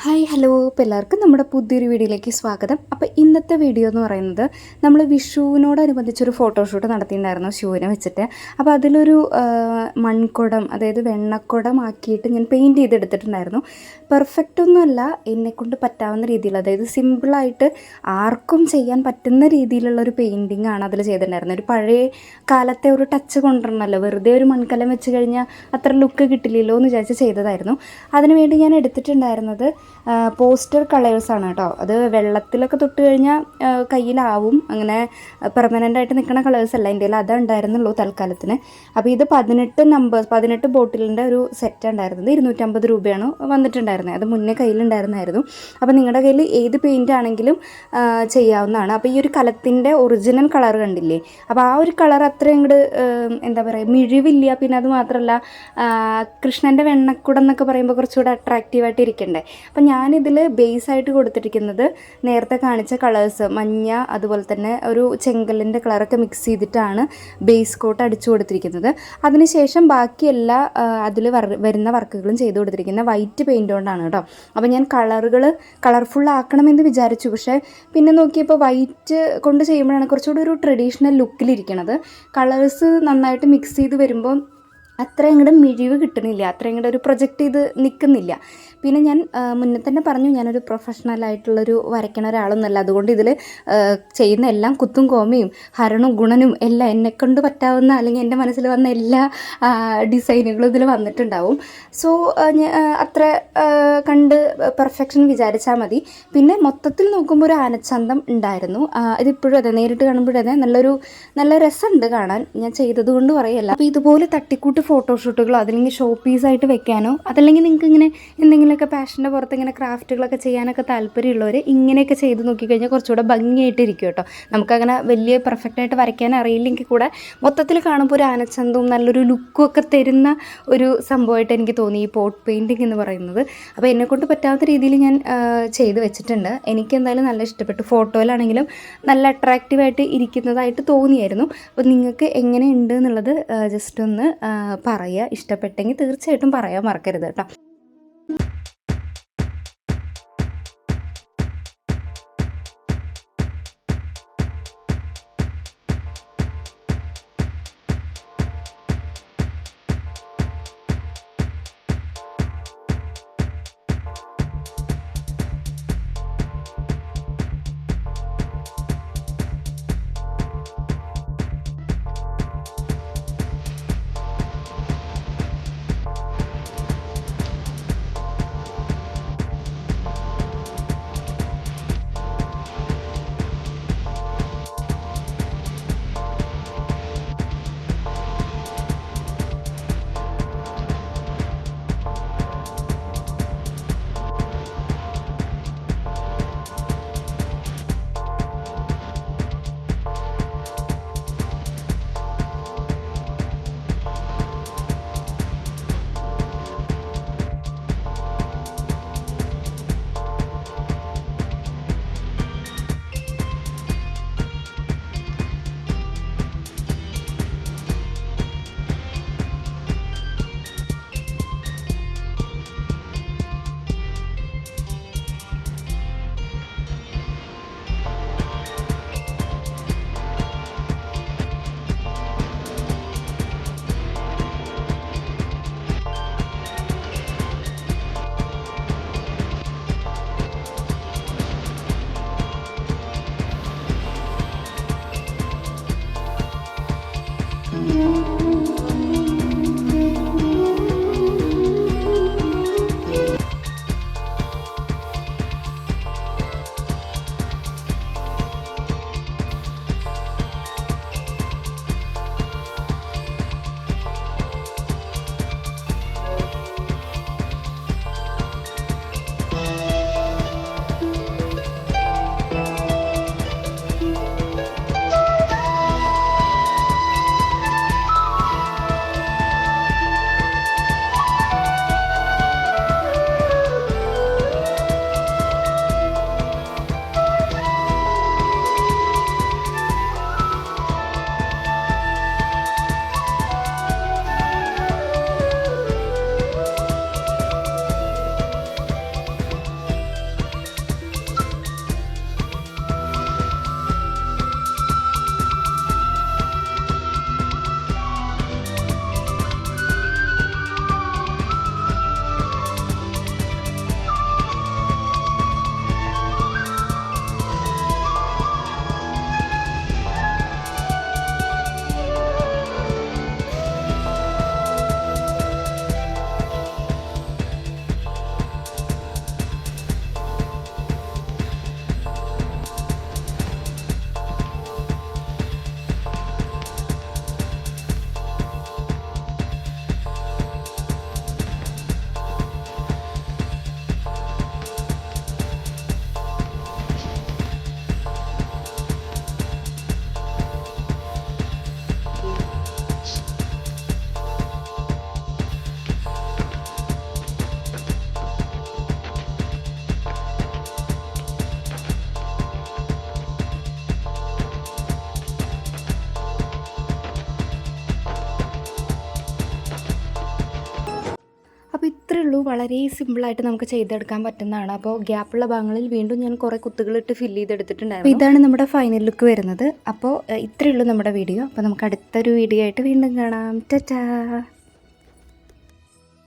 Hi hello അപ്പോൾ എല്ലാവർക്കും നമ്മുടെ പുതിയൊരു വീഡിയോയിലേക്ക് സ്വാഗതം. അപ്പോൾ ഇന്നത്തെ വീഡിയോ എന്ന് പറയുന്നത് നമ്മൾ വിഷുവിനോടനുബന്ധിച്ചൊരു ഫോട്ടോഷൂട്ട് നടത്തിയിട്ടുണ്ടായിരുന്നു ഷൂവിനെ വെച്ചിട്ട്. അപ്പോൾ അതിലൊരു മൺകുടം, അതായത് വെണ്ണക്കുടം ആക്കിയിട്ട് ഞാൻ പെയിൻറ്റ് ചെയ്തെടുത്തിട്ടുണ്ടായിരുന്നു. പെർഫെക്റ്റ് ഒന്നുമല്ല, എന്നെക്കൊണ്ട് പറ്റാവുന്ന രീതിയിൽ, അതായത് സിമ്പിളായിട്ട് ആർക്കും ചെയ്യാൻ പറ്റുന്ന രീതിയിലുള്ളൊരു പെയിൻറ്റിംഗ് ആണ് അതിൽ ചെയ്തിട്ടുണ്ടായിരുന്നത്. ഒരു പഴയ കാലത്തെ ഒരു ടച്ച് കൊണ്ടുവരണമല്ലോ, വെറുതെ ഒരു മൺകലം വെച്ച് കഴിഞ്ഞാൽ അത്ര ലുക്ക് കിട്ടില്ലല്ലോ എന്ന് വിചാരിച്ച് ചെയ്തതായിരുന്നു. അതിനുവേണ്ടി ഞാൻ എടുത്തിട്ടുണ്ടായിരുന്നത് പോസ്റ്റർ കളേഴ്സാണ് കേട്ടോ. അത് വെള്ളത്തിലൊക്കെ തൊട്ട് കഴിഞ്ഞാൽ കയ്യിലാവും, അങ്ങനെ പെർമനൻ്റായിട്ട് നിൽക്കുന്ന കളേഴ്സല്ല എൻ്റെ കയ്യിൽ, അതുണ്ടായിരുന്നുള്ളൂ തൽക്കാലത്തിന്. അപ്പോൾ ഇത് 18 ബോട്ടിലിൻ്റെ ഒരു സെറ്റ് ഉണ്ടായിരുന്നത് 250 രൂപയാണ് വന്നിട്ടുണ്ടായിരുന്നത്. അത് മുന്നേ കയ്യിലുണ്ടായിരുന്നായിരുന്നു. അപ്പോൾ നിങ്ങളുടെ കയ്യിൽ ഏത് പെയിൻ്റ് ആണെങ്കിലും ചെയ്യാവുന്നതാണ്. അപ്പോൾ ഈ ഒരു കലത്തിൻ്റെ ഒറിജിനൽ കളർ കണ്ടില്ലേ, അപ്പോൾ ആ ഒരു കളർ അത്രയും ഇങ്ങോട്ട് എന്താ പറയുക, മിഴിവില്ല. പിന്നെ അത് മാത്രമല്ല, കൃഷ്ണൻ്റെ വെണ്ണക്കുടം എന്നൊക്കെ പറയുമ്പോൾ കുറച്ചുകൂടെ അട്രാക്റ്റീവായിട്ട് ഇരിക്കണ്ടേ. അപ്പം ഞാനിതിൽ ബേസായിട്ട് കൊടുത്തിരിക്കുന്നത് നേരത്തെ കാണിച്ച കളേഴ്സ്, മഞ്ഞ, അതുപോലെ തന്നെ ഒരു ചെങ്കലിൻ്റെ കളറൊക്കെ മിക്സ് ചെയ്തിട്ടാണ് ബേസ് കോട്ട് അടിച്ചു കൊടുത്തിരിക്കുന്നത്. അതിനുശേഷം ബാക്കി എല്ലാ അതിൽ വരുന്ന വർക്കുകളും ചെയ്ത് കൊടുത്തിരിക്കുന്നത് വൈറ്റ് പെയിൻ്റ് കൊണ്ടാണ് കേട്ടോ. അപ്പോൾ ഞാൻ കളർഫുൾ ആക്കണമെന്ന് വിചാരിച്ചു, പക്ഷേ പിന്നെ നോക്കിയപ്പോൾ വൈറ്റ് കൊണ്ട് ചെയ്യുമ്പോഴാണ് കുറച്ചുകൂടി ഒരു ട്രഡീഷണൽ ലുക്കിലിരിക്കണത്. കളേഴ്സ് നന്നായിട്ട് മിക്സ് ചെയ്ത് വരുമ്പോൾ അത്രയും ഇങ്ങോട്ട് മിഴിവ് കിട്ടണില്ല, അത്രയും ഇങ്ങോട്ട് ഒരു പ്രൊജക്റ്റ് ചെയ്ത് നിൽക്കുന്നില്ല. പിന്നെ ഞാൻ മുന്നേ തന്നെ പറഞ്ഞു, ഞാനൊരു പ്രൊഫഷണലായിട്ടുള്ളൊരു വരയ്ക്കണ ഒരാളൊന്നുമല്ല. അതുകൊണ്ട് ഇതിൽ ചെയ്യുന്ന എല്ലാം കുത്തും കോമയും ഹരണവും ഗുണനും എല്ലാം എന്നെക്കൊണ്ട് പറ്റാവുന്ന, അല്ലെങ്കിൽ എൻ്റെ മനസ്സിൽ വന്ന എല്ലാ ഡിസൈനുകളും ഇതിൽ വന്നിട്ടുണ്ടാവും. സോ അത്ര കണ്ട് പെർഫെക്ഷൻ വിചാരിച്ചാൽ മതി. പിന്നെ മൊത്തത്തിൽ നോക്കുമ്പോൾ ഒരു ആനച്ചന്തം ഉണ്ടായിരുന്നു. ഇതിപ്പോഴും അതെ, നേരിട്ട് കാണുമ്പോഴും അതെ, നല്ല രസമുണ്ട് കാണാൻ. ഞാൻ ചെയ്തത് കൊണ്ട് പറയല്ല. അപ്പോൾ ഇതുപോലെ തട്ടിക്കൂട്ട് ഫോട്ടോഷൂട്ടുകളോ അതല്ലെങ്കിൽ ഷോ പീസായിട്ട് വെക്കാനോ, അതല്ലെങ്കിൽ നിങ്ങൾക്ക് ഇങ്ങനെ എന്തെങ്കിലുമൊക്കെ പാഷൻ്റെ പുറത്ത് ഇങ്ങനെ ക്രാഫ്റ്റുകളൊക്കെ ചെയ്യാനൊക്കെ താല്പര്യമുള്ളവർ ഇങ്ങനെയൊക്കെ ചെയ്ത് നോക്കിക്കഴിഞ്ഞാൽ കുറച്ചുകൂടെ ഭംഗിയായിട്ട് ഇരിക്കും കേട്ടോ. നമുക്കങ്ങനെ വലിയ പെർഫെക്റ്റായിട്ട് വരയ്ക്കാൻ അറിയില്ലെങ്കിൽ കൂടെ മൊത്തത്തിൽ കാണുമ്പോൾ ഒരു ആനച്ചന്തവും നല്ലൊരു ലുക്കും ഒക്കെ തരുന്ന ഒരു സംഭവമായിട്ട് എനിക്ക് തോന്നി ഈ പോട്ട് പെയിൻറ്റിങ് എന്ന് പറയുന്നത്. അപ്പോൾ എന്നെക്കൊണ്ട് പറ്റാത്ത രീതിയിൽ ഞാൻ ചെയ്ത് വെച്ചിട്ടുണ്ട്. എനിക്ക് എന്തായാലും നല്ല ഇഷ്ടപ്പെട്ടു. ഫോട്ടോയിലാണെങ്കിലും നല്ല അട്രാക്റ്റീവായിട്ട് ഇരിക്കുന്നതായിട്ട് തോന്നിയായിരുന്നു. അപ്പോൾ നിങ്ങൾക്ക് എങ്ങനെയുണ്ട് എന്നുള്ളത് ജസ്റ്റ് ഒന്ന് പറയുക. ഇഷ്ടപ്പെട്ടെങ്കിൽ തീർച്ചയായിട്ടും പറയാൻ മറക്കരുത് കേട്ടോ. ഇത്രയേ ഉള്ളൂ, വളരെ സിമ്പിളായിട്ട് നമുക്ക് ചെയ്തെടുക്കാൻ പറ്റുന്നതാണ്. അപ്പോൾ ഗ്യാപ്പുള്ള ഭാഗങ്ങളിൽ വീണ്ടും ഞാൻ കുറേ കുത്തുകളിട്ട് ഫില്ല് ചെയ്തെടുത്തിട്ടുണ്ടായിരുന്നു. അപ്പോൾ ഇതാണ് നമ്മുടെ ഫൈനൽ ലുക്ക് വരുന്നത്. അപ്പോൾ ഇത്രയേ ഉള്ളൂ നമ്മുടെ വീഡിയോ. അപ്പോൾ നമുക്ക് അടുത്തൊരു വീഡിയോ ആയിട്ട് വീണ്ടും കാണാം. ടാറ്റാ.